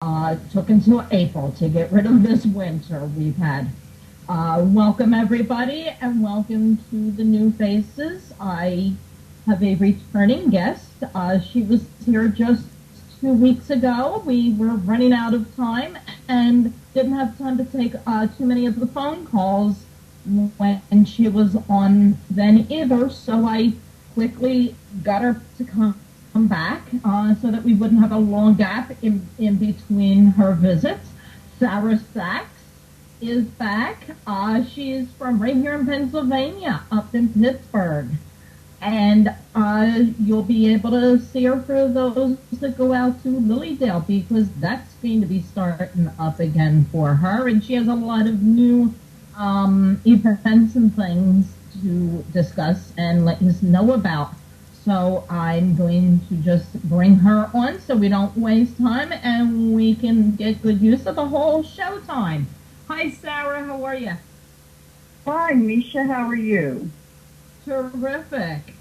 Took until April to get rid of this winter we've had. Welcome, everybody, and welcome to the new faces. I have a returning guest. She was here just 2 weeks ago. We were running out of time and didn't have time to take too many of the phone calls when she was on then either, so I quickly got her to come back so that we wouldn't have a long gap in between her visits. Sara Sachs is back. She is from right here in Pennsylvania, up in Pittsburgh. And you'll be able to see her for those that go out to Lilydale, because that's going to be starting up again for her. And she has a lot of new events and things to discuss and let us know about. So I'm going to just bring her on so we don't waste time and we can get good use of the whole show time. Hi, Sara. How are you? Hi, Misha. How are you? Terrific.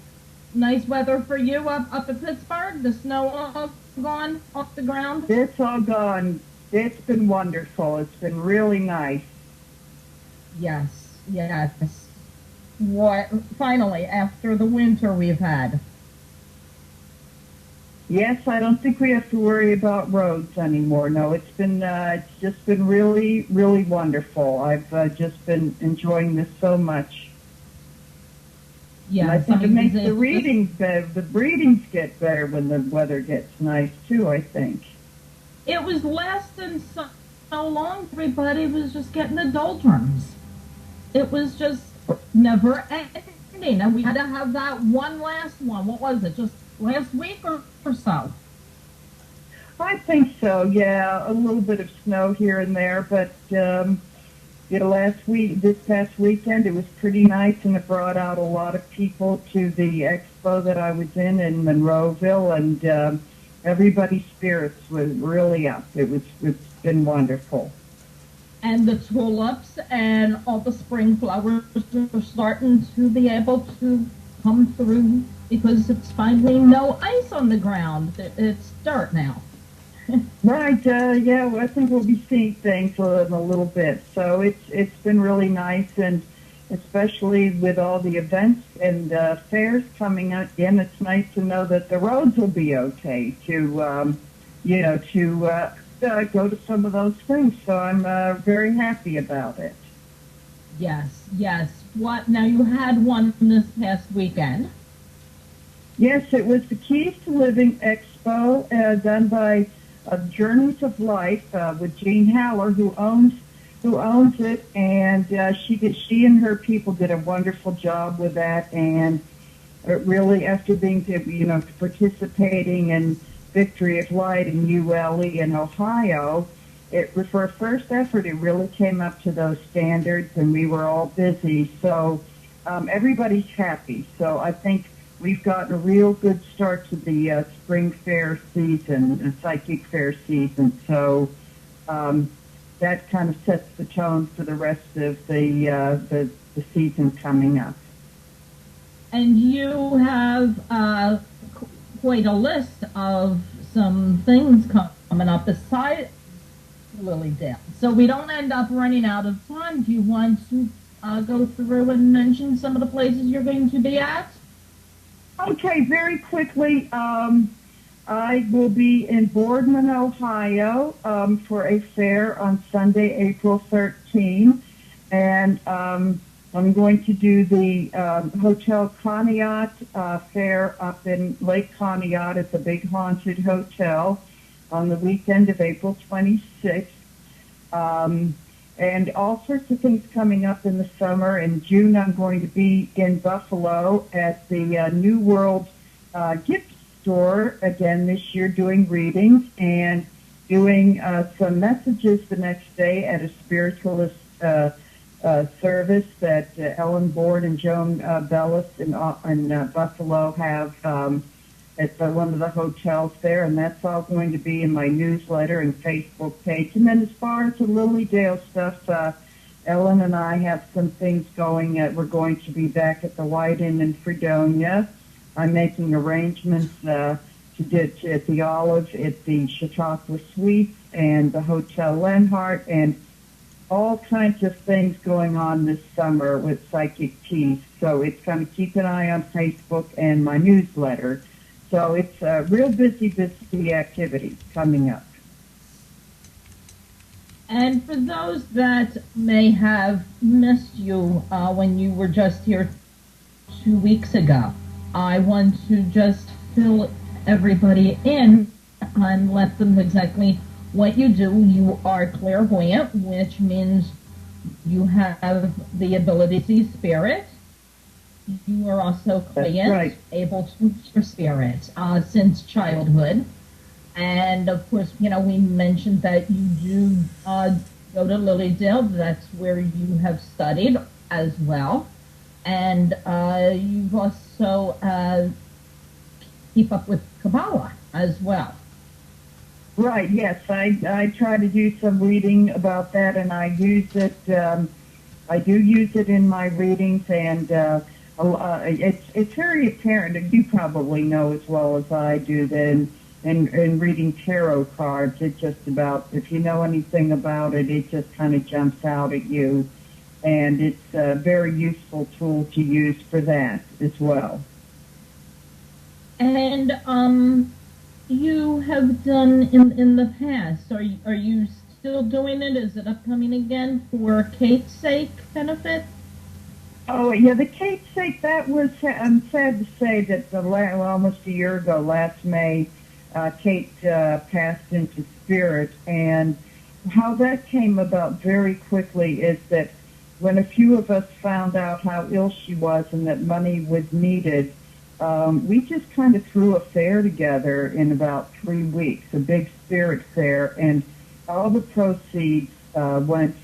Nice weather for you up in Pittsburgh? The snow all gone off the ground? It's all gone. It's been wonderful. It's been really nice. Yes. What, finally, after the winter we've had. Yes, I don't think we have to worry about roads anymore. No, it's just been really, really wonderful. I've just been enjoying this so much. Yeah, and I think it makes the readings better. The readings get better when the weather gets nice too, I think. It was lasting so long, everybody was just getting the doldrums. It was just never ending, and we had to have that one last one. What was it, just last week or so? I think so, yeah. A little bit of snow here and there, but this past weekend, it was pretty nice, and it brought out a lot of people to the expo that I was in Monroeville, and everybody's spirits were really up. It's been wonderful. And the tulips and all the spring flowers are starting to be able to come through because it's finally no ice on the ground. It's dirt now. Right, yeah, well, I think we'll be seeing things in a little bit. So it's been really nice, and especially with all the events and fairs coming up in, it's nice to know that the roads will be okay to go to some of those things. So I'm very happy about it. Yes. What? Now, you had one this past weekend. Yes, it was the Keys to Living Expo done by Journeys of Life with Jean Haller, who owns it, and she and her people did a wonderful job with that. And really, after being participating in Victory of Light in ULE in Ohio, it was for a first effort. It really came up to those standards, and we were all busy. So everybody's happy. So I think we've gotten a real good start to the spring fair season, the psychic fair season. So that kind of sets the tone for the rest of the season coming up. And you have quite a list of some things coming up besides Lilydale. So we don't end up running out of time. Do you want to go through and mention some of the places you're going to be at? Okay, very quickly, I will be in Boardman, Ohio, for a fair on Sunday, April 13, and I'm going to do the Hotel Conneaut fair up in Lake Conneaut at the big haunted hotel on the weekend of April 26th. And all sorts of things coming up in the summer. In June, I'm going to be in Buffalo at the New World gift store again this year, doing readings and doing some messages the next day at a spiritualist service that Ellen Board and Joan Bellis in Buffalo have at one of the hotels there, and that's all going to be in my newsletter and Facebook page. And then as far as the Lilydale stuff, Ellen and I have some things going. We're going to be back at the White Inn in Fredonia. I'm making arrangements at the Olive, at the Chautauqua Suites, and the Hotel Lenhart, and all kinds of things going on this summer with Psychic Teas. So it's kind of keep an eye on Facebook and my newsletter. So it's a real busy activity coming up. And for those that may have missed you when you were just here 2 weeks ago, I want to just fill everybody in and let them know exactly what you do. You are clairvoyant, which means you have the ability to see spirit. You are also clairaudience, right, able to hear spirit since childhood. And of course, we mentioned that you do go to Lilydale. That's where you have studied as well. And you've also keep up with Kabbala as well. Right, yes. I try to do some reading about that, and I use it. I do use it in my readings, and it's very apparent, and you probably know as well as I do, that in reading tarot cards, it just about, if you know anything about it, it just kind of jumps out at you. And it's a very useful tool to use for that as well. And you have done in the past, are you still doing it? Is it upcoming again for Kate's sake benefit? Oh, yeah, the Kate's sake, that was, I'm sad to say that almost a year ago, last May, Kate passed into spirit. And how that came about very quickly is that when a few of us found out how ill she was and that money was needed, we just kind of threw a fair together in about 3 weeks, a big spirit fair, and all the proceeds went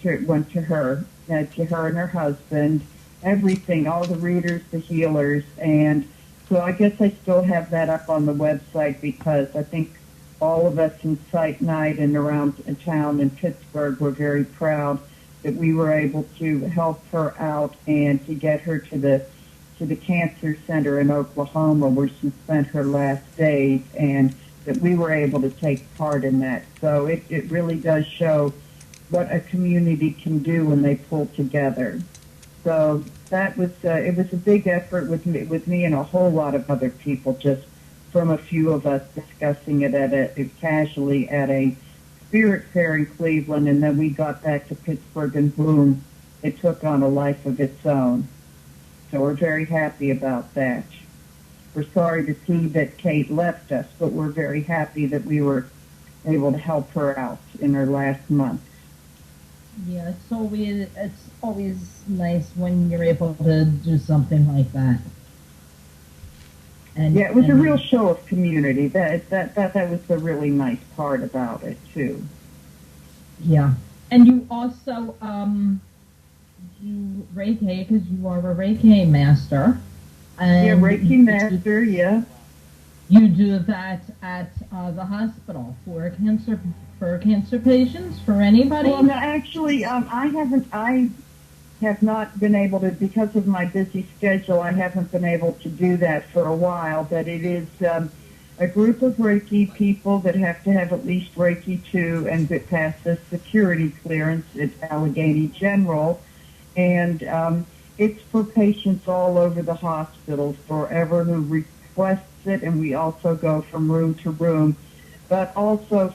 to her and her husband, everything, all the readers, the healers. And so I guess I still have that up on the website, because I think all of us in Psych Night and around town in Pittsburgh were very proud that we were able to help her out and to get her to the cancer center in Oklahoma, where she spent her last days, and that we were able to take part in that. So it really does show what a community can do when they pull together. So that was it was a big effort with me and a whole lot of other people, just from a few of us discussing it casually at a spirit fair in Cleveland, and then we got back to Pittsburgh, and boom, it took on a life of its own. So we're very happy about that. We're sorry to see that Kate left us, but we're very happy that we were able to help her out in her last month. Yeah, it's always nice when you're able to do something like that. And yeah, it was a real show of community. That was the really nice part about it too. Yeah, and you also do Reiki, because you are a Reiki master. And yeah, Reiki master. Yeah. You do that at the hospital for cancer patients, for anybody? Well, no, actually, I have not been able to, because of my busy schedule, I haven't been able to do that for a while, but it is a group of Reiki people that have to have at least Reiki 2 and that pass the security clearance at Allegheny General. And it's for patients all over the hospital, forever who requests it, and we also go from room to room, but also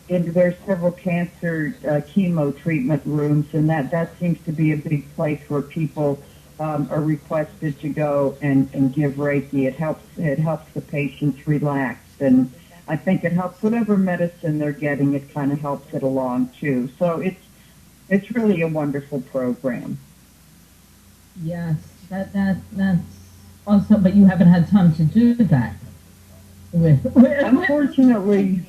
there's several cancer chemo treatment rooms, and that seems to be a big place where people are requested to go and give Reiki. It helps the patients relax, and I think it helps whatever medicine they're getting. It kind of helps it along too. So it's really a wonderful program. Yes, that's awesome. But you haven't had time to do that. Unfortunately.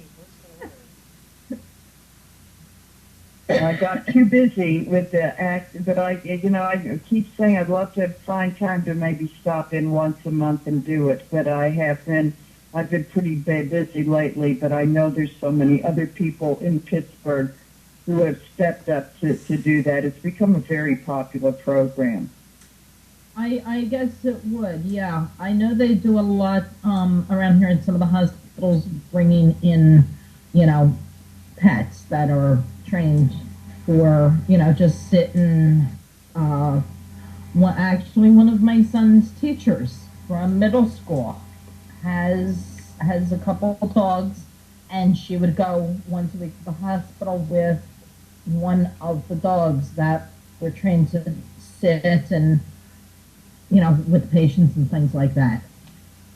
I got too busy with the act, but I keep saying I'd love to find time to maybe stop in once a month and do it, but I've been pretty busy lately, but I know there's so many other people in Pittsburgh who have stepped up to do that. It's become a very popular program. I guess it would, yeah. I know they do a lot around here in some of the hospitals, bringing in, you know, pets that are trained for, just sitting. Actually, one of my son's teachers from middle school has a couple of dogs, and she would go once a week to the hospital with one of the dogs that were trained to sit and with patients and things like that.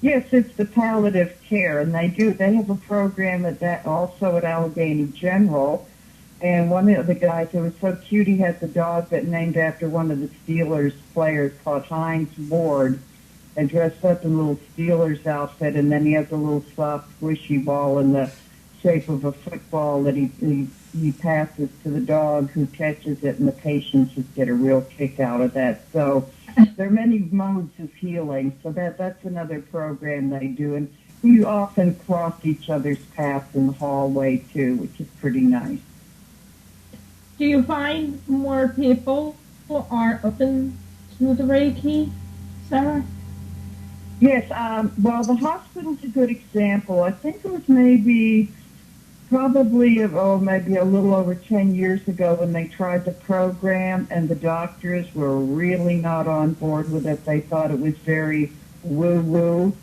Yes, it's the palliative care, and they have a program at that also at Allegheny General. And one of the guys, it was so cute, he had the dog that named after one of the Steelers players called Heinz Ward, and dressed up in a little Steelers outfit, and then he has a little soft squishy ball in the shape of a football that he passes to the dog, who catches it, and the patients just get a real kick out of that. So there are many modes of healing, so that's another program they do, and we often cross each other's paths in the hallway too, which is pretty nice. Do you find more people are open to the Reiki, Sarah? Yes, well, the hospital's a good example. I think it was maybe a little over 10 years ago when they tried the program, and the doctors were really not on board with it. They thought it was very woo-woo.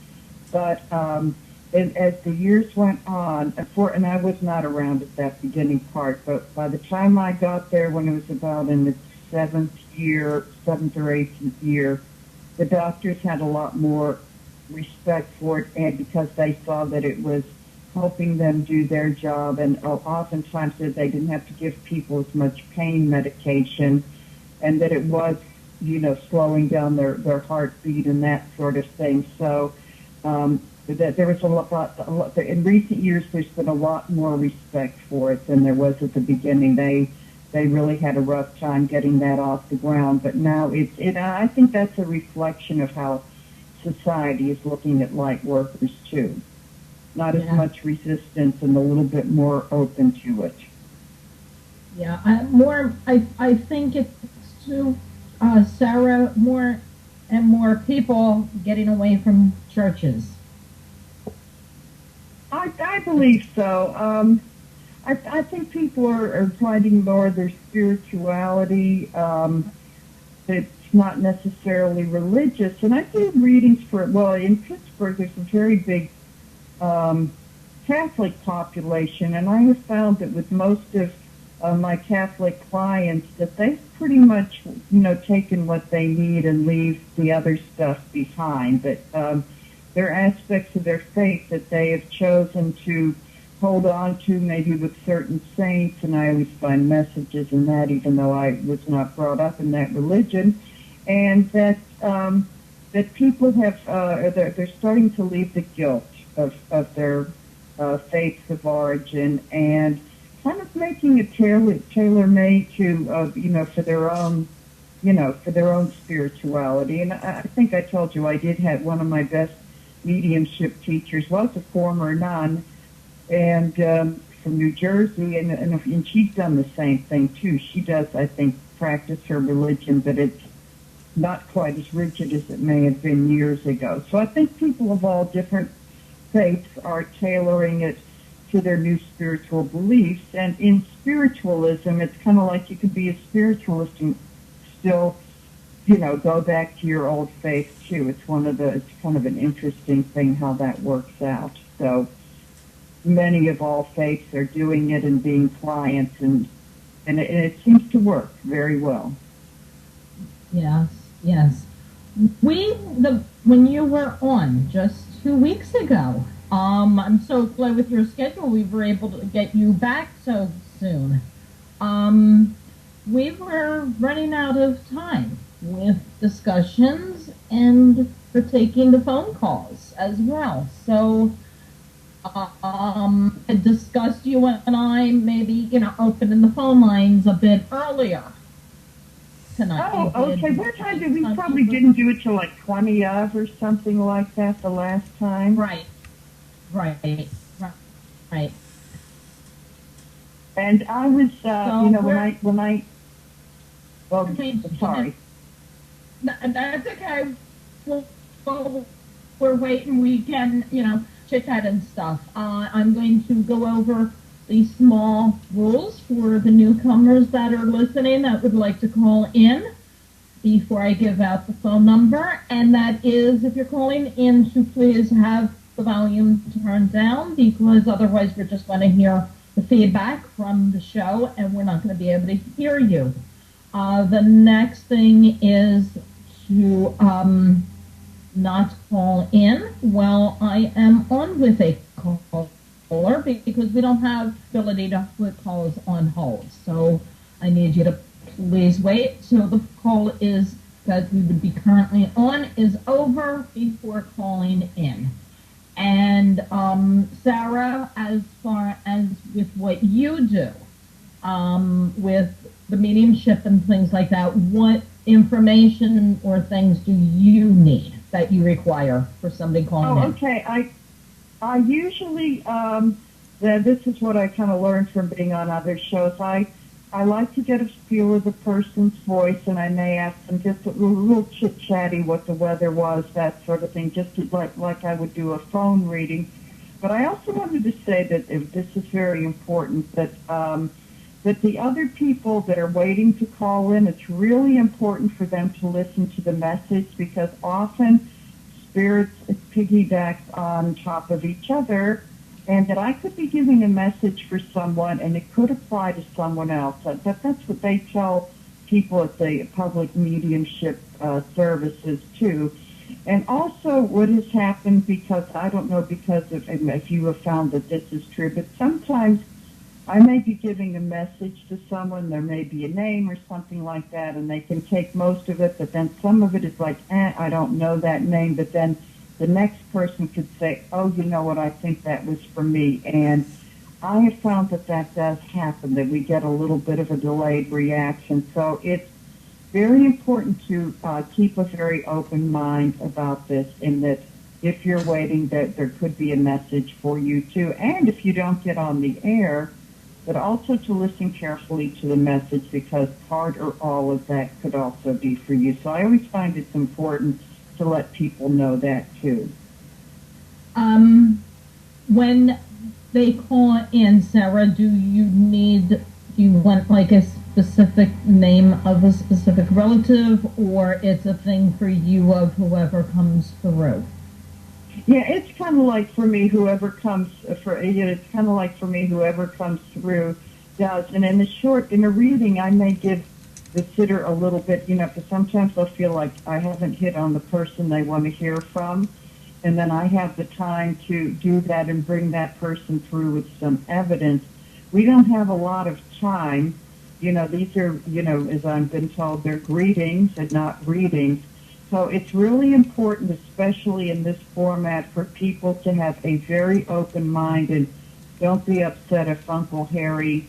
But as the years went on, and I was not around at that beginning part, but by the time I got there, when it was about in the seventh or eighth year, the doctors had a lot more respect for it, and because they saw that it was helping them do their job, and oftentimes that they didn't have to give people as much pain medication, and that it was, slowing down their heartbeat and that sort of thing. So that there was a lot. In recent years, there's been a lot more respect for it than there was at the beginning. They really had a rough time getting that off the ground, but now I think that's a reflection of how society is looking at light workers too. Not as much resistance and a little bit more open to it. Yeah, I think it's to Sarah, more and more people getting away from churches. I believe so. I think people are finding more their spirituality. It's not necessarily religious. And I do readings in Pittsburgh, there's a very big Catholic population, and I have found that with most of my Catholic clients that they've pretty much, taken what they need and leave the other stuff behind. But there are aspects of their faith that they have chosen to hold on to, maybe with certain saints, and I always find messages in that, even though I was not brought up in that religion, and that people have they're starting to leave the guilt of their faiths of origin, and kind of making it tailor-made to for their own spirituality. And I think I told you I did have one of my best mediumship teachers was a former nun, and from New Jersey, and she's done the same thing too. She does, I think, practice her religion, but it's not quite as rigid as it may have been years ago. So I think people of all different faiths are tailoring it to their new spiritual beliefs. And in spiritualism, it's kind of like you could be a spiritualist and still, go back to your old faith too. It's kind of an interesting thing how that works out. So many of all faiths are doing it and being clients, and it seems to work very well. Yes. When you were on just 2 weeks ago, I'm so glad with your schedule we were able to get you back so soon. We were running out of time with discussions and for taking the phone calls as well. So I discussed you and I maybe, opening the phone lines a bit earlier tonight. Oh, okay. What time did we probably didn't do it till like 20 of or something like that the last time? Right. And I was, sorry. That's okay. Well, we're waiting. We can, chit chat and stuff. I'm going to go over the small rules for the newcomers that are listening that would like to call in before I give out the phone number. And that is, if you're calling in, to please have the volume turned down, because otherwise we're just going to hear the feedback from the show and we're not going to be able to hear you. The next thing is to not call in while I am on with a caller, because we don't have ability to put calls on hold. So I need you to please wait till the call is that we would be currently on is over before calling in. And Sara, as far as with what you do, with the mediumship and things like that, what information or things do you need that you require for somebody calling in? Okay. I usually, this is what I kind of learned from being on other shows. I like to get a feel of the person's voice, and I may ask them just a little chit-chatty what the weather was, that sort of thing, just like I would do a phone reading. But I also wanted to say that this is very important, that the other people that are waiting to call in, it's really important for them to listen to the message, because often spirits piggyback on top of each other, and that I could be giving a message for someone and it could apply to someone else. That's what they tell people at the public mediumship services too. And also what has happened, because I don't know if you have found that this is true, but sometimes I may be giving a message to someone, there may be a name or something like that, and they can take most of it, but then some of it is like, I don't know that name, but then the next person could say, oh, you know what, I think that was for me. And I have found that does happen, that we get a little bit of a delayed reaction. So it's very important to keep a very open mind about this, in that if you're waiting, that there could be a message for you too. And if you don't get on the air, but also to listen carefully to the message, because part or all of that could also be for you. So I always find it's important to let people know that too. When they call in, Sara, do you want like a specific name of a specific relative, or it's a thing for you of whoever comes through? Yeah, it's kind of like for me, whoever comes it's kind of like for me, whoever comes through does. And in a reading, I may give the sitter a little bit, because sometimes they'll feel like I haven't hit on the person they want to hear from. And then I have the time to do that and bring that person through with some evidence. We don't have a lot of time. These are, as I've been told, they're greetings and not readings. So it's really important, especially in this format, for people to have a very open mind, and don't be upset if Uncle Harry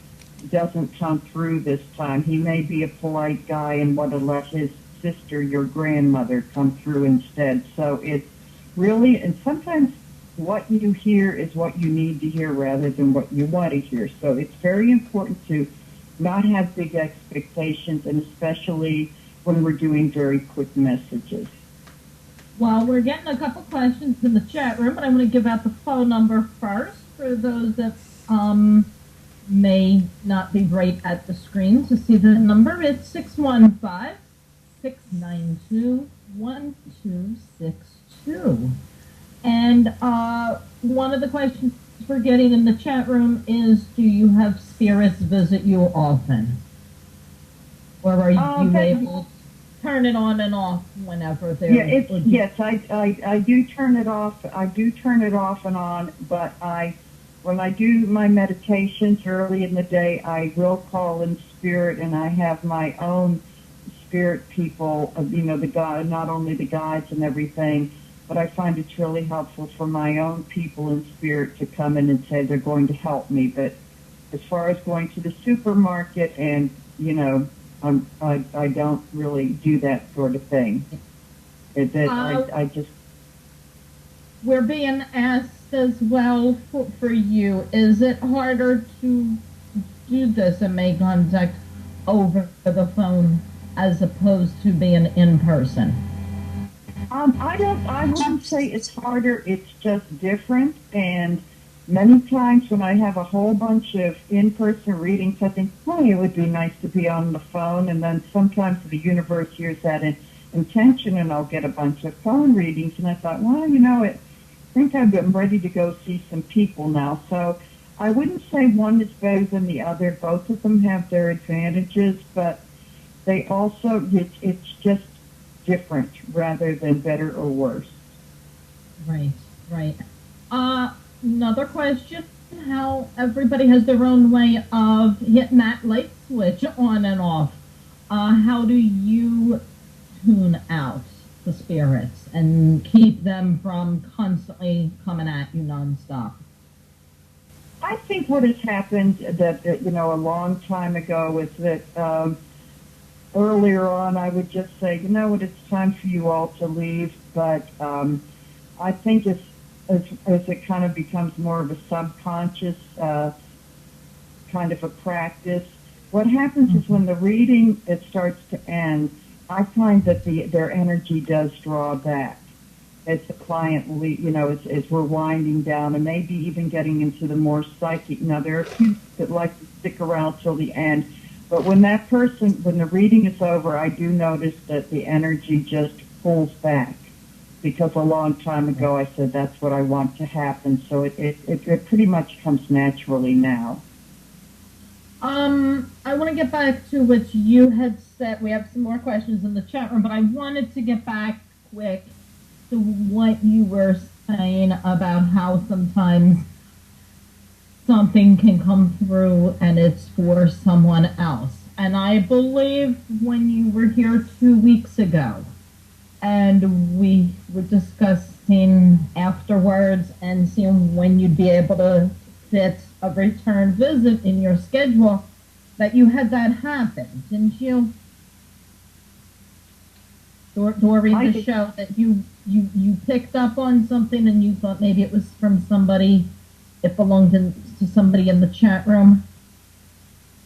doesn't come through this time. He may be a polite guy and want to let his sister, your grandmother, come through instead. So it's really, and sometimes what you hear is what you need to hear rather than what you want to hear. So it's very important to not have big expectations, and especially when we're doing very quick messages. Well, we're getting a couple questions in the chat room, but I'm going to give out the phone number first for those that may not be right at the screen to see the number. It's 615-692-1262. And one of the questions we're getting in the chat room is, do you have spirits visit you often? Or are you able to turn it on and off whenever they're... Yes, I do turn it off. I do turn it off and on, but when I do my meditations early in the day, I will call in spirit, and I have my own spirit people, the guide, not only the guides and everything, but I find it's really helpful for my own people in spirit to come in and say they're going to help me. But as far as going to the supermarket and, I don't really do that sort of thing. I just... We're being asked as well for you, is it harder to do this and make contact over the phone as opposed to being in person? I wouldn't say it's harder, it's just different. And many times when I have a whole bunch of in-person readings, I think, hey, it would be nice to be on the phone. And then sometimes the universe hears that intention, and I'll get a bunch of phone readings. And I thought, well, I think I'm ready to go see some people now. So I wouldn't say one is better than the other. Both of them have their advantages, but they also, it's just different rather than better or worse. Right, right. Another question, how everybody has their own way of hitting that light switch on and off. How do you tune out the spirits and keep them from constantly coming at you nonstop? I think what has happened that a long time ago is that earlier on I would just say, it's time for you all to leave. But I think as it kind of becomes more of a subconscious kind of a practice, what happens is when the reading it starts to end, I find that their energy does draw back as the client, as we're winding down and maybe even getting into the more psychic. Now, there are a few that like to stick around till the end, but when the reading is over, I do notice that the energy just pulls back, because a long time ago I said that's what I want to happen. So it pretty much comes naturally now. I want to get back to what you had said. We have some more questions in the chat room, but I wanted to get back quick to what you were saying about how sometimes something can come through and it's for someone else. And I believe when you were here 2 weeks ago and we were discussing afterwards and seeing when you'd be able to fit a return visit in your schedule, that you had that happen, didn't you? During the show, that you picked up on something and you thought maybe it was from somebody, it belonged to somebody in the chat room?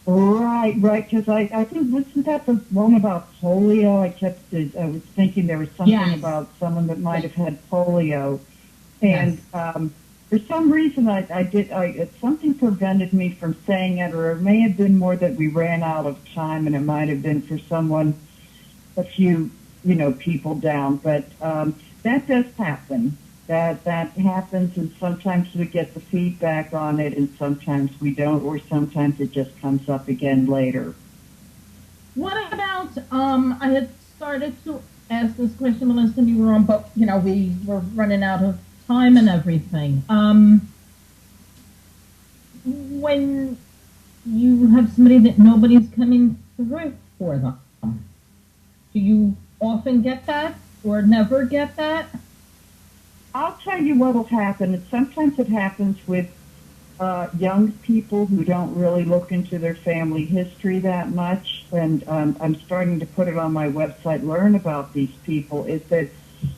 Right, because I think, wasn't that the one about polio? I was thinking there was something about someone that might have had polio. And for some reason, something prevented me from saying it, or it may have been more that we ran out of time, and it might have been for someone, a few, people down. But that does happen. That happens, and sometimes we get the feedback on it, and sometimes we don't, or sometimes it just comes up again later. What about, I had started to ask this question the last time you were on, but, we were running out of time and everything. When you have somebody that nobody's coming through for them, do you often get that or never get that? I'll tell you what will happen. Sometimes it happens with young people who don't really look into their family history that much. And I'm starting to put it on my website, learn about these people, is that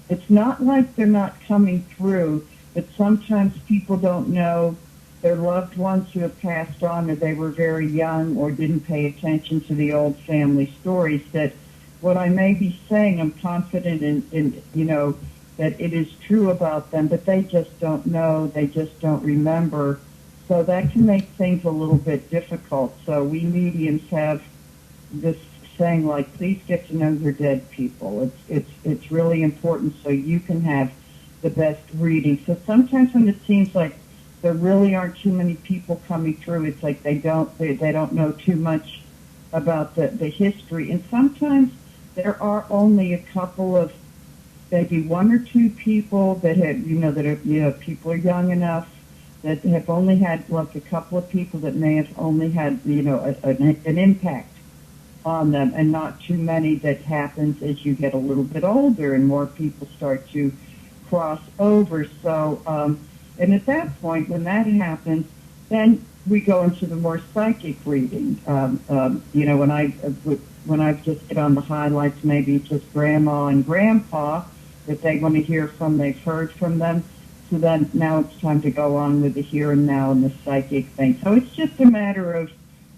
it's not like they're not coming through, but sometimes people don't know their loved ones who have passed on, or they were very young or didn't pay attention to the old family stories, that what I may be saying, I'm confident in that it is true about them, but they just don't know, they just don't remember. So that can make things a little bit difficult. So we mediums have this saying, like, please get to know your dead people. It's really important so you can have the best reading. So sometimes when it seems like there really aren't too many people coming through, it's like they don't know too much about the history. And sometimes there are only a couple of, maybe one or two people that have, people are young enough that have only had, like, a couple of people that may have only had, an impact on them, and not too many that happens as you get a little bit older and more people start to cross over. So, and at that point, when that happens, then we go into the more psychic reading. When I just get on the highlights, maybe it's just grandma and grandpa that they want to hear from, they've heard from them. So then now it's time to go on with the here and now and the psychic thing. So it's just a matter of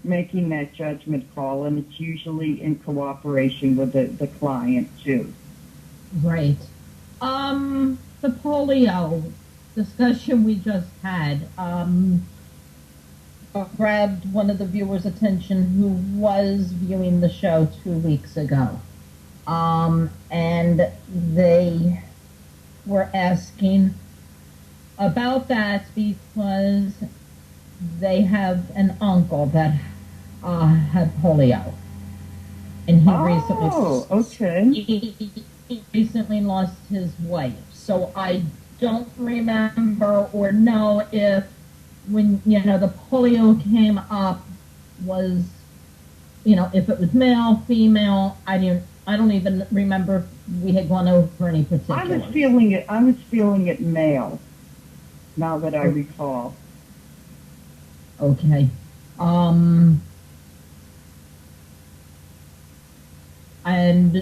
making that judgment call, and it's usually in cooperation with the client too. Right. The polio discussion we just had grabbed one of the viewers' attention who was viewing the show 2 weeks ago. And they were asking about that because they have an uncle that had polio. And he recently lost his wife. So I don't remember or know if when, the polio came up was, if it was male, female. I don't even remember if we had gone over any particulars. I was feeling it male, now that I recall. Okay. And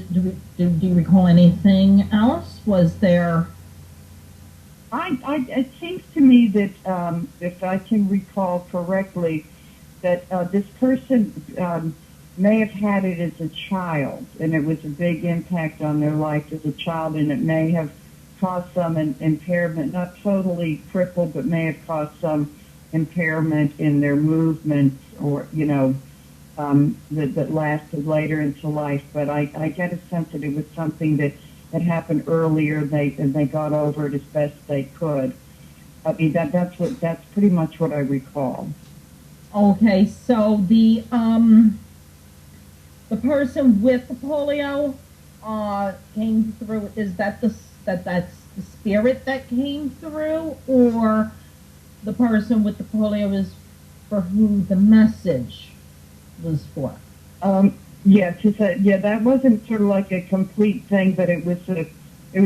do you recall anything else? Was there? It seems to me that, if I can recall correctly, that this person may have had it as a child, and it was a big impact on their life as a child, and it may have caused some impairment, not totally crippled, but may have caused some impairment in their movements, or, that lasted later into life. But I get a sense that it was something that had happened earlier, and they got over it as best they could. I mean, that's pretty much what I recall. Okay, so the person with the polio came through. Is that that's the spirit that came through, or the person with the polio is for who the message was for? That wasn't sort of like a complete thing, but it was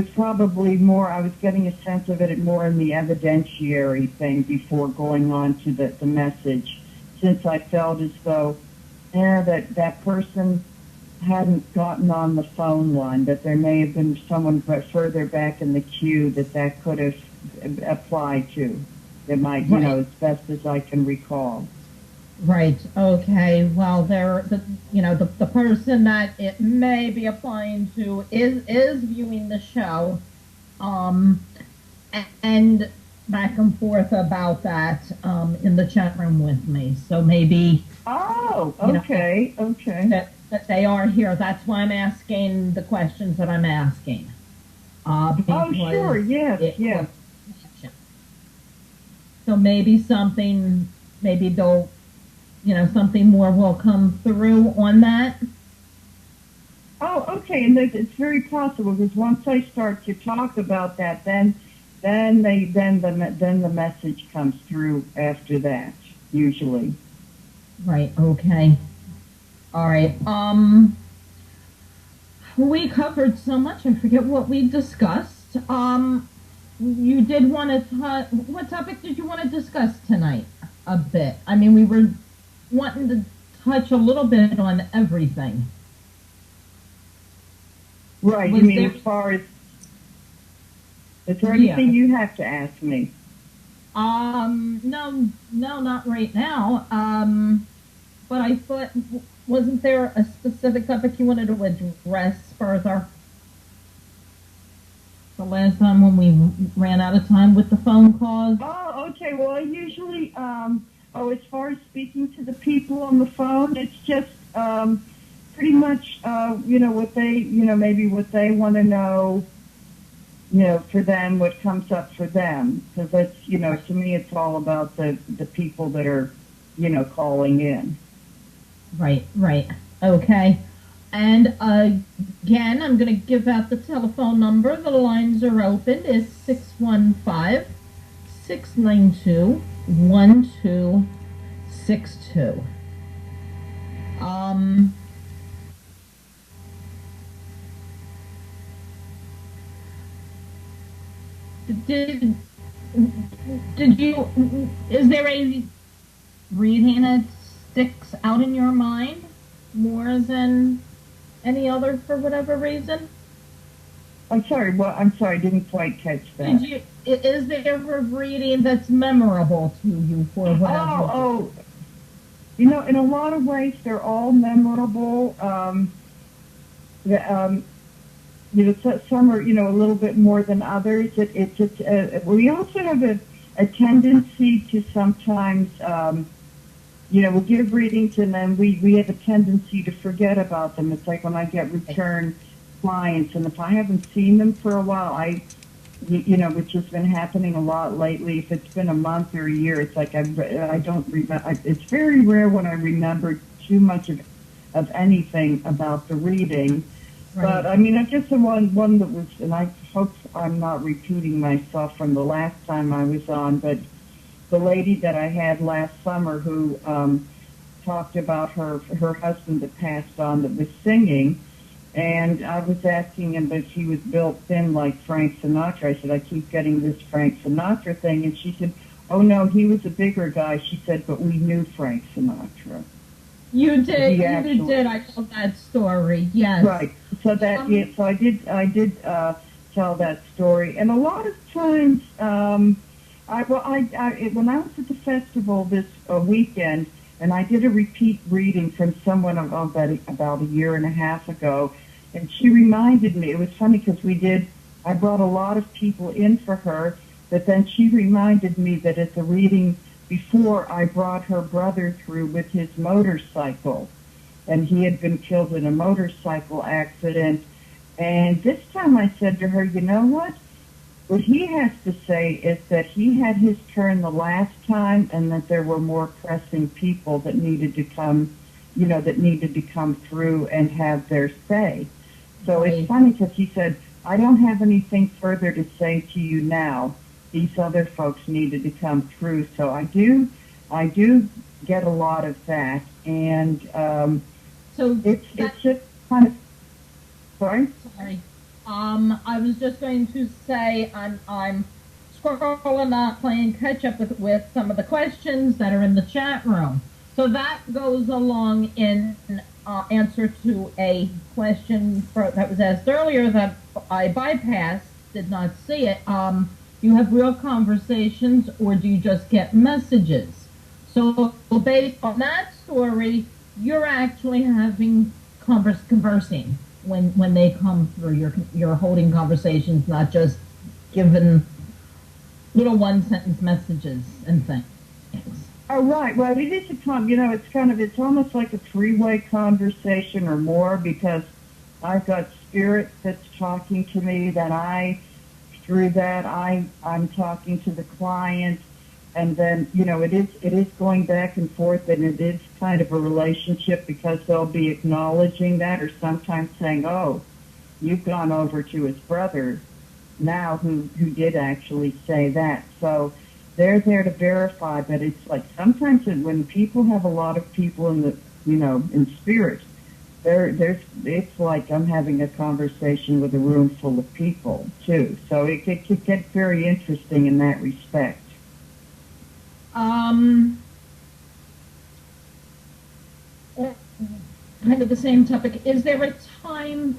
probably more. I was getting a sense of it more in the evidentiary thing before going on to the message, since I felt as though that person hadn't gotten on the phone line, that there may have been someone further back in the queue that could have applied to. That might, as best as I can recall. Right. Okay. Well, the person that it may be applying to is viewing the show, and back and forth about that in the chat room with me. So maybe. Oh, okay, okay. That they are here. That's why I'm asking the questions that I'm asking. Sure. Yes. So maybe they'll. Something more will come through on that. Oh, okay, and it's very possible, because once I start to talk about that, then the message comes through after that, usually. Right. Okay. All right. We covered so much. I forget what we discussed. You did want to. What topic did you want to discuss tonight? A bit. I mean, we were wanting to touch a little bit on everything. Right. You mean as far as, is there anything you have to ask me? No, not right now. But I thought, wasn't there a specific topic you wanted to address further? The last time when we ran out of time with the phone calls? Oh, okay. Well, I usually, as far as speaking to the people on the phone, it's just pretty much, what they, maybe what they want to know, for them, what comes up for them. Because that's, to me, it's all about the people that are, calling in. Right. Okay. And again, I'm going to give out the telephone number. The lines are open. It's 615-692-1262. Did you, is there a reading that sticks out in your mind more than any other for whatever reason? I'm sorry, I didn't quite catch that. Is there a reading that's memorable to you for whatever reason? You know, in a lot of ways, they're all memorable. You know, some are, you know, a little bit more than others. We also have a tendency to sometimes, you know, we'll give readings and then we have a tendency to forget about them. It's like when I get return clients, and if I haven't seen them for a while, you know, which has been happening a lot lately. If it's been a month or a year, it's like I don't remember. It's very rare when I remember too much of anything about the reading. Right. But I mean, I guess the one that was, and I hope I'm not repeating myself from the last time I was on, but the lady that I had last summer who talked about her husband that passed on that was singing. And I was asking him, but he was built thin like Frank Sinatra. I said, I keep getting this Frank Sinatra thing. And she said, oh, no, he was a bigger guy. She said, but we knew Frank Sinatra. You did. You did. I told that story. Yes. Right. So that, so I did tell that story. And a lot of times, when I was at the festival this weekend, and I did a repeat reading from someone about a year and a half ago, and she reminded me, it was funny because I brought a lot of people in for her, but then she reminded me that at the reading before, I brought her brother through with his motorcycle, and he had been killed in a motorcycle accident. And this time I said to her, you know what? What he has to say is that he had his turn the last time, and that there were more pressing people that needed to come, you know, that needed to come through and have their say. So it's funny because he said, I don't have anything further to say to you now. These other folks needed to come through. So I do get a lot of that. And so it's just kind of, sorry? I was just going to say I'm scrolling up, playing catch up with some of the questions that are in the chat room. So that goes along in answer to a question that was asked earlier that I bypassed, did not see it. You have real conversations, or do you just get messages? So based on that story, you're actually having conversing when they come through. You're holding conversations, not just giving little one-sentence messages and things. Oh, right. Well, it is it's almost like a three-way conversation or more, because I've got spirit that's talking to me, that through that I'm talking to the client, and then, you know, it is going back and forth, and it is kind of a relationship, because they'll be acknowledging that, or sometimes saying, oh, you've gone over to his brother now who did actually say that. So they're there to verify, but it's like sometimes when people have a lot of people in the, you know, in spirit, it's like I'm having a conversation with a room full of people too. So it could get very interesting in that respect. Kind of the same topic. Is there a time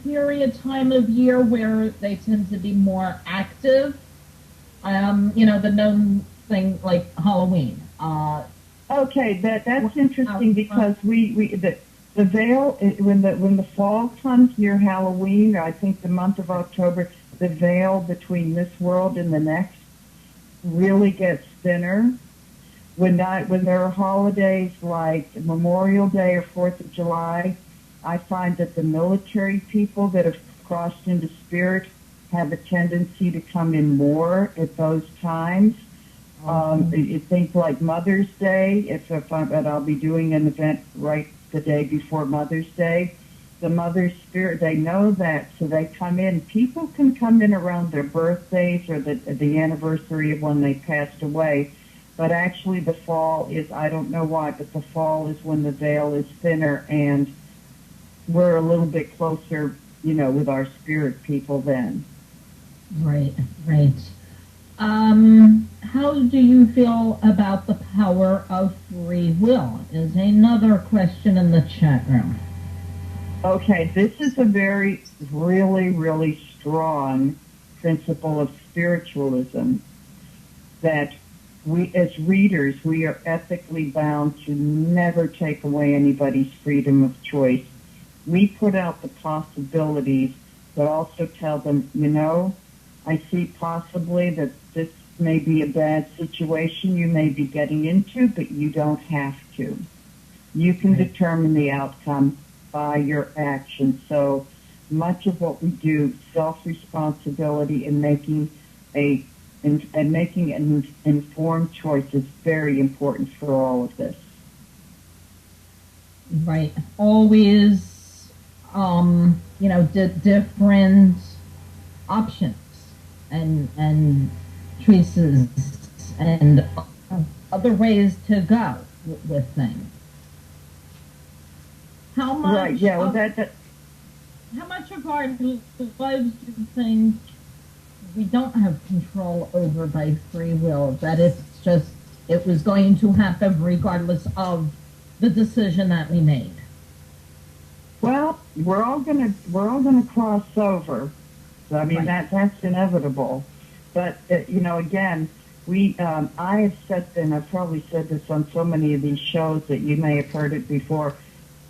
of year where they tend to be more active? You know, the known thing like Halloween. Okay, that's interesting, because the veil, when the fall comes near Halloween, I think the month of October, the veil between this world and the next really gets thinner. When there are holidays like Memorial Day or 4th of July, I find that the military people that have crossed into spirit have a tendency to come in more at those times. Things like Mother's Day, but I'll be doing an event right the day before Mother's Day. The Mother's Spirit, they know that, so they come in. People can come in around their birthdays or the anniversary of when they passed away. But actually the fall is, I don't know why, but the fall is when the veil is thinner, and we're a little bit closer, you know, with our spirit people then. Right. How do you feel about the power of free will? Is another question in the chat room. Okay, this is a really, really strong principle of spiritualism, that we, as readers, we are ethically bound to never take away anybody's freedom of choice. We put out the possibilities, but also tell them, you know, I see possibly that this may be a bad situation you may be getting into, but you don't have to. You can determine the outcome by your actions. So much of what we do, self-responsibility and making an informed choice is very important for all of this. Right. Always, different options and choices and other ways to go with things. How much? Right. Yeah. Well, how much of our lives do you think we don't have control over by free will? That it was going to happen regardless of the decision that we made. Well, we're all gonna cross over. I mean, Right. that's inevitable. But again, I have said, and I've probably said this on so many of these shows that you may have heard it before.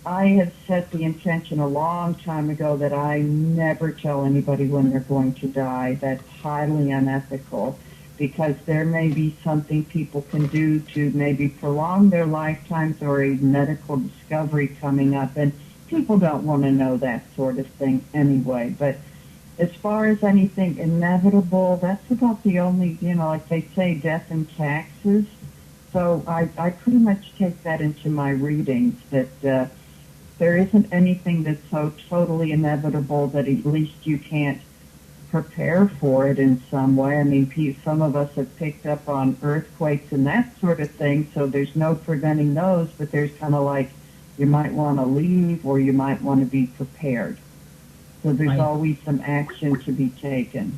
I have set the intention a long time ago that I never tell anybody when they're going to die. That's highly unethical, because there may be something people can do to maybe prolong their lifetimes or a medical discovery coming up, and people don't want to know that sort of thing anyway. But as far as anything inevitable, that's about the only, like they say, death and taxes. So I pretty much take that into my readings, that there isn't anything that's so totally inevitable that at least you can't prepare for it in some way. I mean, some of us have picked up on earthquakes and that sort of thing, so there's no preventing those, but there's kind of like you might want to leave or you might want to be prepared. So there's Right. always some action to be taken.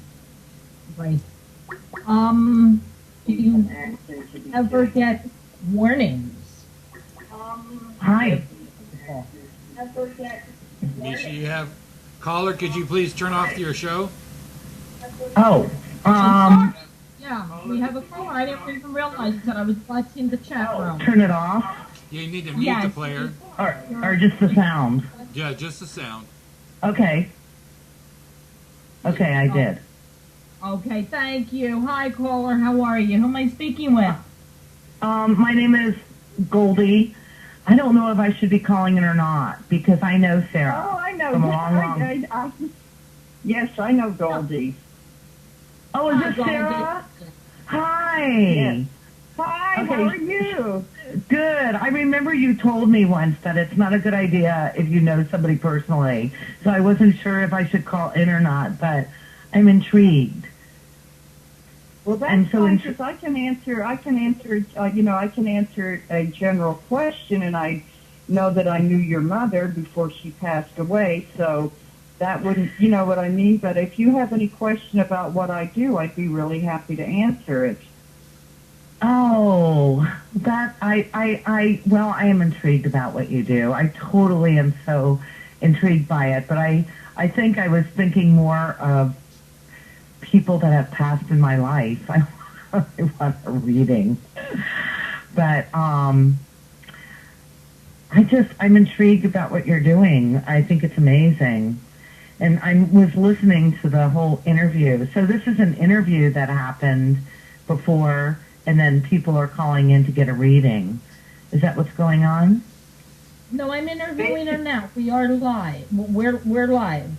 Right. Do you ever get warnings? Hi. Misha, you have caller. Could you please turn off your show? Oh, Yeah, we have a caller. I didn't even realize that. I was watching the chat room. turn it off, You need to mute Yes. the player. or just the sound. Yeah, just the sound. Okay. Okay, I did. Okay, thank you. Hi, caller. How are you? Who am I speaking with? My name is Goldie. I don't know if I should be calling it or not, because I know Sarah. Oh, I know. Yes, I know Goldie. Oh, is Hi, this Goldie. Sarah? Hi. Yes. Hi, Okay. how are you? Good. I remember you told me once that it's not a good idea if you know somebody personally. So I wasn't sure if I should call in or not, but I'm intrigued. Well, that's And so fine, in- because I can answer a general question, and I know that I knew your mother before she passed away, so that wouldn't, you know what I mean? But if you have any question about what I do, I'd be really happy to answer it. Oh, that I am intrigued about what you do. I totally am so intrigued by it, but I think I was thinking more of people that have passed in my life. I want a reading. But I'm intrigued about what you're doing. I think it's amazing. And I was listening to the whole interview. So this is an interview that happened before, and then people are calling in to get a reading. Is that what's going on? No, I'm interviewing her now. We are live. We're live.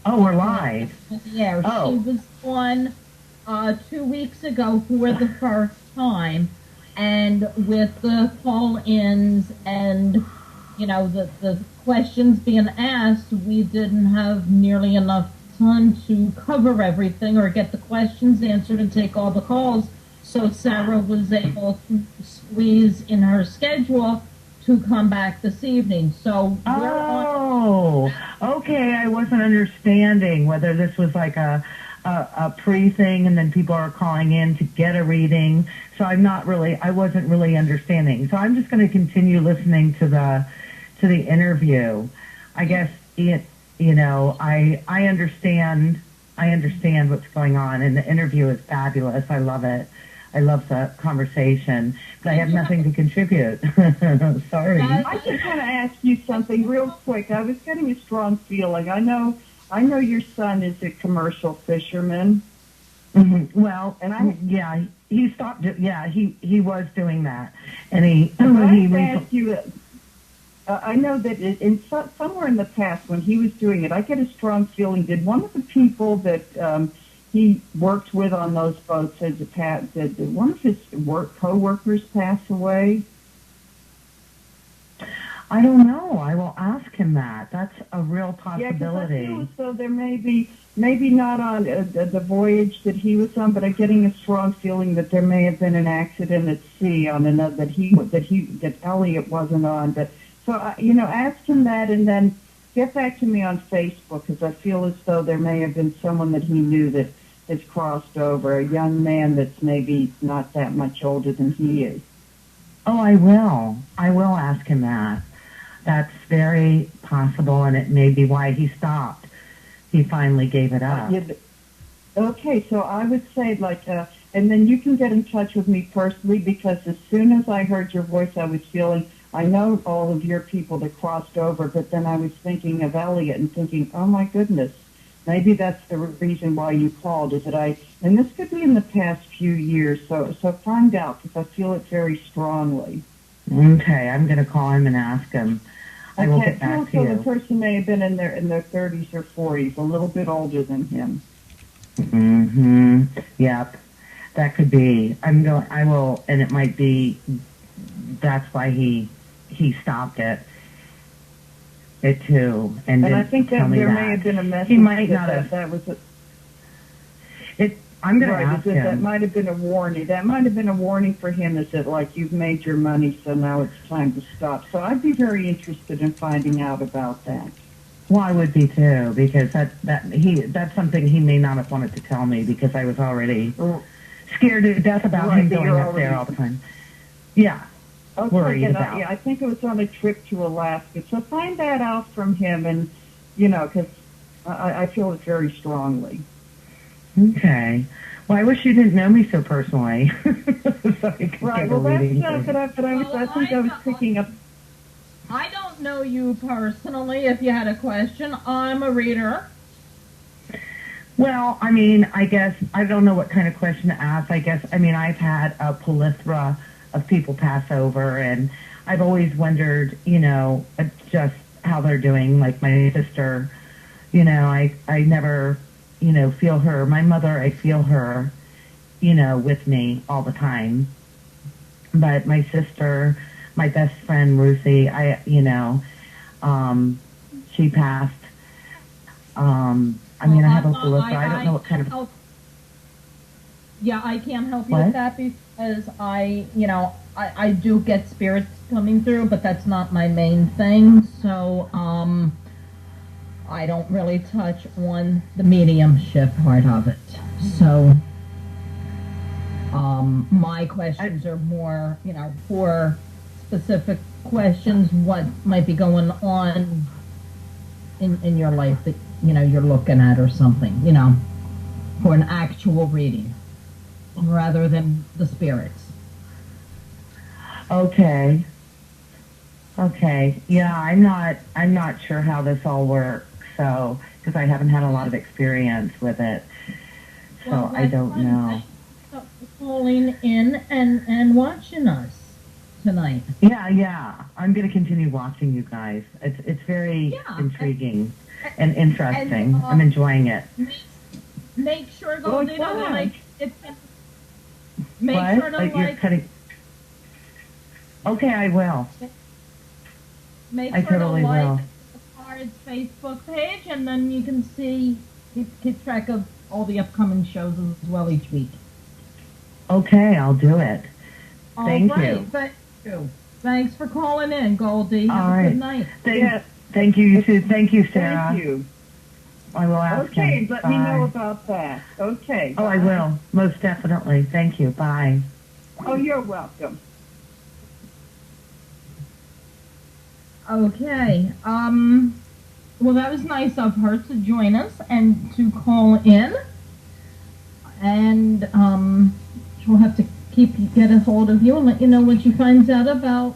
Oh, we're live. Yeah, Oh. she was on 2 weeks ago for the first time, and with the call-ins and the questions being asked, we didn't have nearly enough time to cover everything or get the questions answered and take all the calls. So Sarah was able to squeeze in her schedule to come back this evening. So we're on. Oh, okay. I wasn't understanding whether this was like a pre-thing and then people are calling in to get a reading. So I wasn't really understanding. So I'm just going to continue listening to the interview. I guess I understand what's going on, and the interview is fabulous. I love it. I love the conversation, but I have nothing to contribute. Sorry. I just want to ask you something real quick. I was getting a strong feeling. I know your son is a commercial fisherman. Mm-hmm. Well, and he stopped. Yeah, he was doing that, and he asked you. I know that somewhere in the past when he was doing it, I get a strong feeling. Did one of the people that he worked with on those boats did one of his co-workers pass away? I don't know. I will ask him that. That's a real possibility. Yeah, because I feel as though there may be, maybe not on the voyage that he was on, but I'm getting a strong feeling that there may have been an accident at sea on another that Elliot wasn't on. But so ask him that, and then get back to me on Facebook, because I feel as though there may have been someone that he knew that has crossed over, a young man that's maybe not that much older than he is. Oh, I will. I will ask him that. That's very possible, and it may be why he stopped. He finally gave it up. Okay, so I would say, and then you can get in touch with me personally, because as soon as I heard your voice, I was feeling, I know all of your people that crossed over, but then I was thinking of Elliot and thinking, oh my goodness, maybe that's the reason why you called, is that and this could be in the past few years, so find out, because I feel it very strongly. Okay, I'm going to call him and ask him. I will get back to you. So the person may have been in their 30s or 40s, a little bit older than him. Mm-hmm. Yep. That could be. I will, and it might be, that's why he stopped it too. And I think that there may have been a message. He might not have. That was I'm going to ask him. That might have been a warning. That might have been a warning for him, is that you've made your money, so now it's time to stop. So I'd be very interested in finding out about that. Well, I would be too, because that's something he may not have wanted to tell me, because I was already scared to death about him going up there all the time. Yeah. Okay, worried about. I think it was on a trip to Alaska. So find that out from him, and because I feel it very strongly. Okay. Well, I wish you didn't know me so personally. So I could right. get Well, a reading I was picking up. I don't know you personally. If you had a question, I'm a reader. Well, I guess I don't know what kind of question to ask. I've had a plethora of people pass over, and I've always wondered, just how they're doing. Like my sister, I never, feel her. My mother, I feel her, with me all the time. But my sister, my best friend, Ruthie, she passed. I have a plethora. I don't know what kind of... Yeah, I can't help you with that, because I do get spirits coming through, but that's not my main thing. So, I don't really touch on the mediumship part of it. So, my questions are more, for specific questions, what might be going on in your life that, you're looking at or something, for an actual reading, rather than the spirits. Okay. Yeah, I'm not sure how this all works, so, because I haven't had a lot of experience with it, so well, I don't know. Thanks for calling in and watching us tonight. Yeah, I'm going to continue watching you guys. It's very intriguing and interesting. I'm enjoying it. Make sure to like it. Make sure to you're cutting. Okay, I will. Make sure to like the Card's Facebook page, and then you can keep track of all the upcoming shows as well each week. Okay, I'll do it. Thank you. Thank you. Thanks for calling in, Goldie. Have a good night. Thank you, you too. Thank you, Sarah. Thank you. I will ask him. Okay, let me know about that. Okay. Oh, I will. Most definitely. Thank you. Bye. Oh, you're welcome. Okay. Well, that was nice of her to join us and to call in. And she'll have to get a hold of you and let you know when she finds out about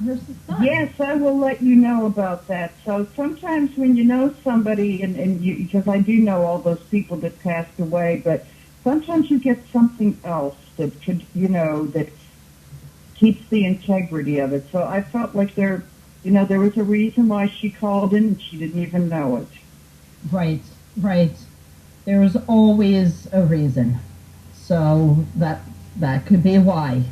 her son. Yes, I will let you know about that. So sometimes when you know somebody, and you, because I do know all those people that passed away, but sometimes you get something else that could, that keeps the integrity of it. So I felt like there was a reason why she called in and she didn't even know it. Right. There's always a reason. So that could be why.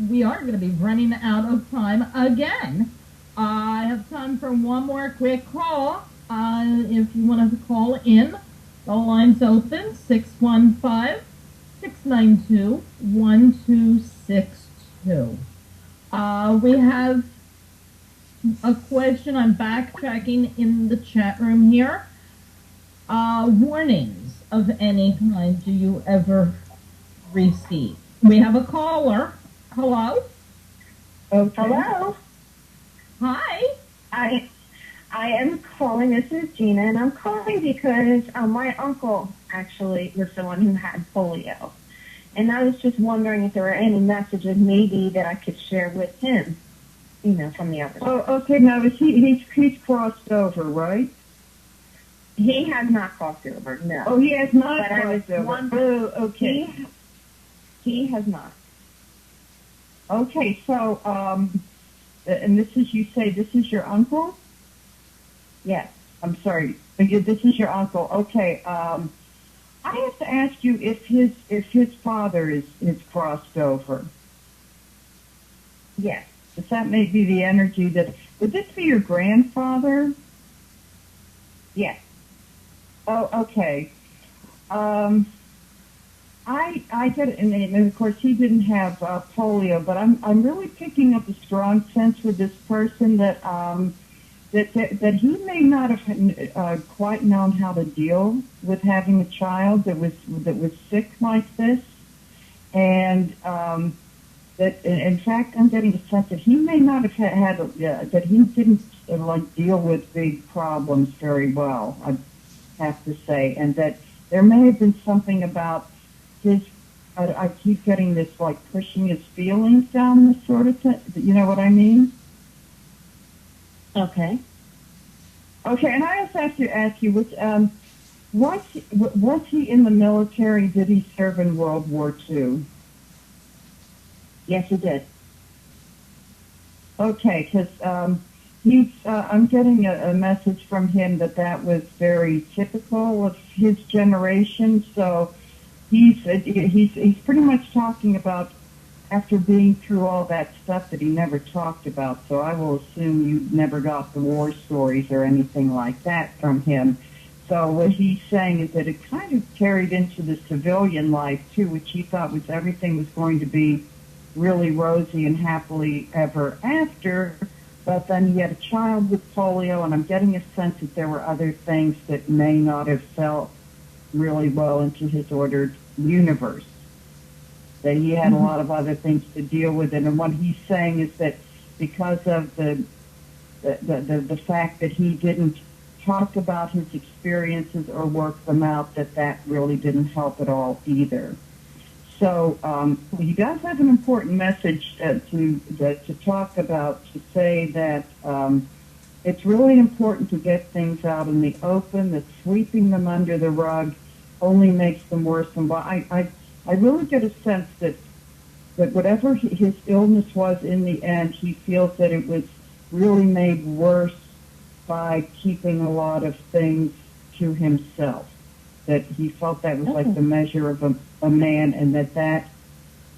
We are going to be running out of time again. I have time for one more quick call. If you want to call in, the line's open, 615-692-1262. We have a question. I'm backtracking in the chat room here. Warnings of any kind do you ever receive? We have a caller. Hello? Okay. Hello. Hi. I am calling. This is Gina, and I'm calling because my uncle actually was the one who had polio, and I was just wondering if there were any messages maybe that I could share with him, from the other side. Oh, okay. Now he's crossed over, right? He has not crossed over. No. Oh, he has not But I was crossed over. wondering. Oh, okay. He has not. Okay, so and this is your uncle? Yes. I'm sorry. This is your uncle. Okay. I have to ask you if his father is crossed over. Yes. Does that may be the energy that would this be your grandfather? Yes. Oh, okay. I get it, and of course he didn't have polio, but I'm really picking up a strong sense with this person that that he may not have quite known how to deal with having a child that was sick like this, and that in fact I'm getting a sense that he may not have had that he didn't deal with big problems very well. I have to say, and that there may have been something about his. I keep getting this pushing his feelings down, this sort of thing. You know what I mean? Okay. Okay, and I also have to ask you, was he in the military? Did he serve in World War II? Yes, he did. Okay, because I'm getting a message from him that was very typical of his generation. So he's pretty much talking about after being through all that stuff that he never talked about. So I will assume you never got the war stories or anything like that from him. So what he's saying is that it kind of carried into the civilian life too, which he thought was everything was going to be really rosy and happily ever after. But then he had a child with polio, and I'm getting a sense that there were other things that may not have felt really well into his ordered universe. That he had a lot of other things to deal with, and what he's saying is that because of the fact that he didn't talk about his experiences or work them out, that really didn't help at all either. So he does have an important message to talk about, to say that it's really important to get things out in the open, that sweeping them under the rug only makes them worse. And I really get a sense that whatever his illness was in the end, he feels that it was really made worse by keeping a lot of things to himself. That he felt that was like the measure of a man, and that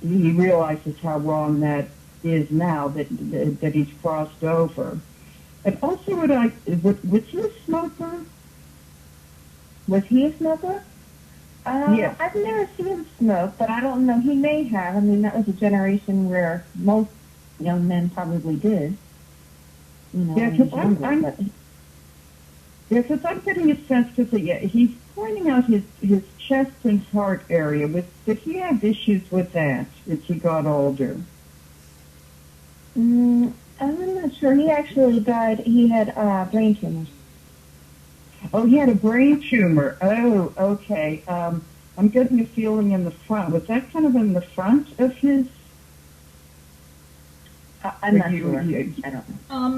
he realizes how wrong that is now, that he's crossed over. And also, was he a smoker? Was he a smoker? Yes. I've never seen him smoke, but I don't know. He may have. I mean, that was a generation where most young men probably did. Yeah, because I'm getting a sense, because he's pointing out his chest and heart area. Did he have issues with that as he got older? I'm not sure. He actually died. He had brain tumors. Oh, he had a brain tumor. Oh, okay. I'm getting a feeling in the front. Was that kind of in the front of his? I'm not you, sure. You, I don't know.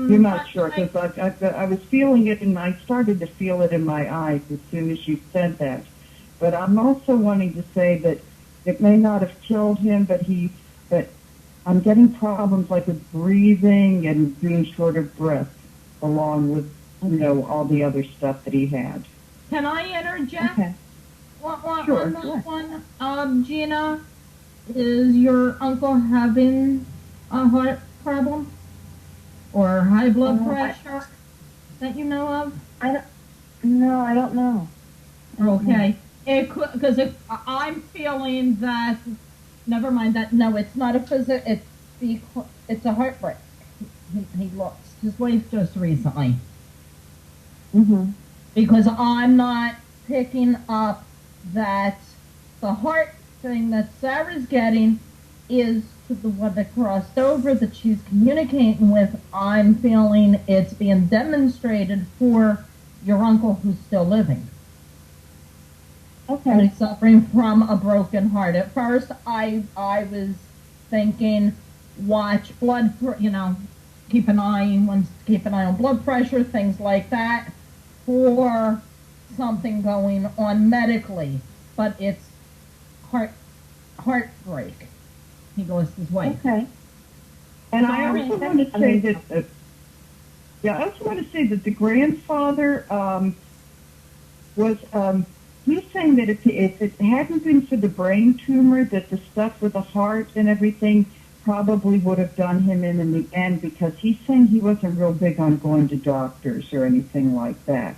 You're not sure, because I was feeling it, and I started to feel it in my eyes as soon as you said that. But I'm also wanting to say that it may not have killed him, but I'm getting problems like with breathing and being short of breath, along with, all the other stuff that he had. Can I interject? Okay. Sure. On that one, Gina, is your uncle having a heart problem or high blood pressure that you know of? No, I don't know. Okay. It could, because I'm feeling that. Never mind that. No, it's not a physical. It's a heartbreak. He lost his wife just recently. Mm-hmm. Because I'm not picking up that the heart thing that Sarah's getting is to the one that crossed over that she's communicating with. I'm feeling it's being demonstrated for your uncle who's still living. Okay. And he's suffering from a broken heart. At first, I was thinking, watch blood, keep an eye on blood pressure, things like that, for something going on medically. But it's heartbreak. He lost his wife. Okay. And I also want to say that, the grandfather was. He's saying that if it hadn't been for the brain tumor, that the stuff with the heart and everything probably would have done him in the end, because he's saying he wasn't real big on going to doctors or anything like that,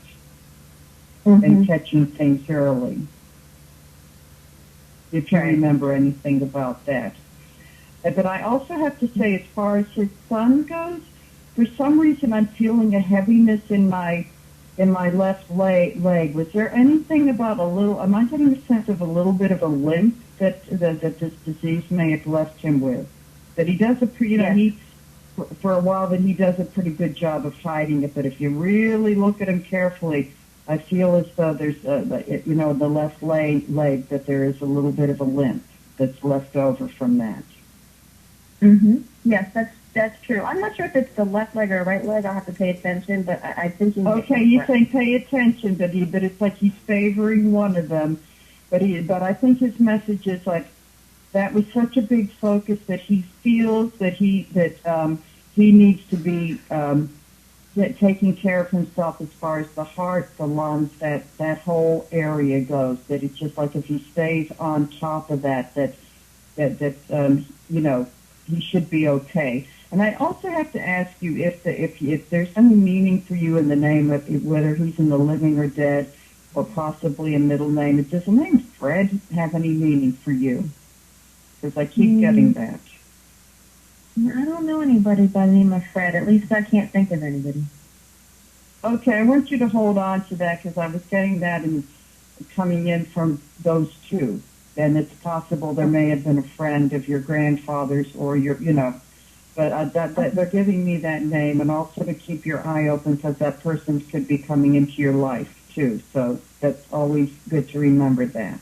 and catching things early. If you remember anything about that. But I also have to say, as far as his son goes, for some reason I'm feeling a heaviness in my left leg. Was there anything about am I getting a sense of a little bit of a limp that this disease may have left him with? That he does for a while, that he does a pretty good job of hiding it, but if you really look at him carefully, I feel as though there's, the left leg, that there is a little bit of a limp that's left over from that. Mm-hmm. Yes, that's true. I'm not sure if it's the left leg or right leg. I'll have to pay attention, but I think you. Okay, you say pay attention, but it's like he's favoring one of them. But I think his message is like that was such a big focus that he feels that he needs to be taking care of himself as far as the heart, the lungs, that whole area goes. That it's just like if he stays on top of that he should be okay. And I also have to ask you if there's any meaning for you in the name of whether he's in the living or dead, or possibly a middle name. Does the name Fred have any meaning for you? Because I keep getting that. I don't know anybody by the name of Fred. At least I can't think of anybody. Okay, I want you to hold on to that, because I was getting that and coming in from those two. And it's possible there may have been a friend of your grandfather's or but they're giving me that name, and also to keep your eye open, because that person could be coming into your life too. So that's always good to remember that.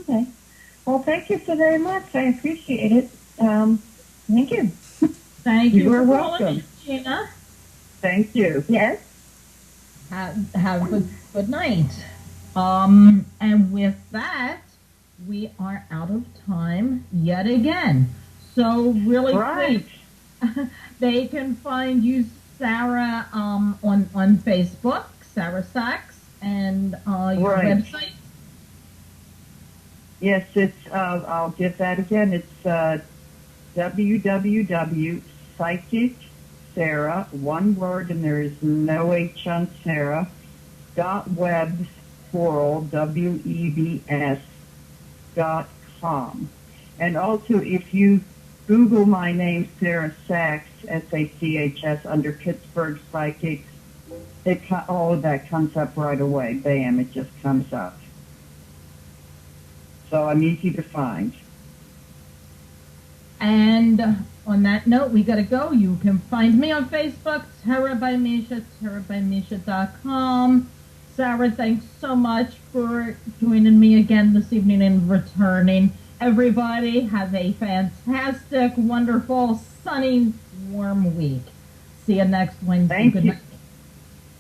Okay. Well, thank you so very much. I appreciate it. Thank you. Thank you. You're for welcome, calling, Gina. Thank you. Yes. Have a good night. And with that, we are out of time yet again. So really quick, they can find you, Sarah, on Facebook, Sara Sachs, and your website. Yes, it's. I'll give that again. It's www.psychic-Sara, one word, and there is no H on Sarah. .webs, plural, WEBS.com. And also, if you Google my name, Sara Sachs, SACHS, under Pittsburgh Psychics, all of that comes up right away. Bam, it just comes up. So I'm easy to find. And on that note, we got to go. You can find me on Facebook, Tara by Misha, TaraByMisha.com, Sarah, thanks so much for joining me again this evening and returning. Everybody, have a fantastic, wonderful, sunny, warm week. See you next Wednesday. Thank Good you. night.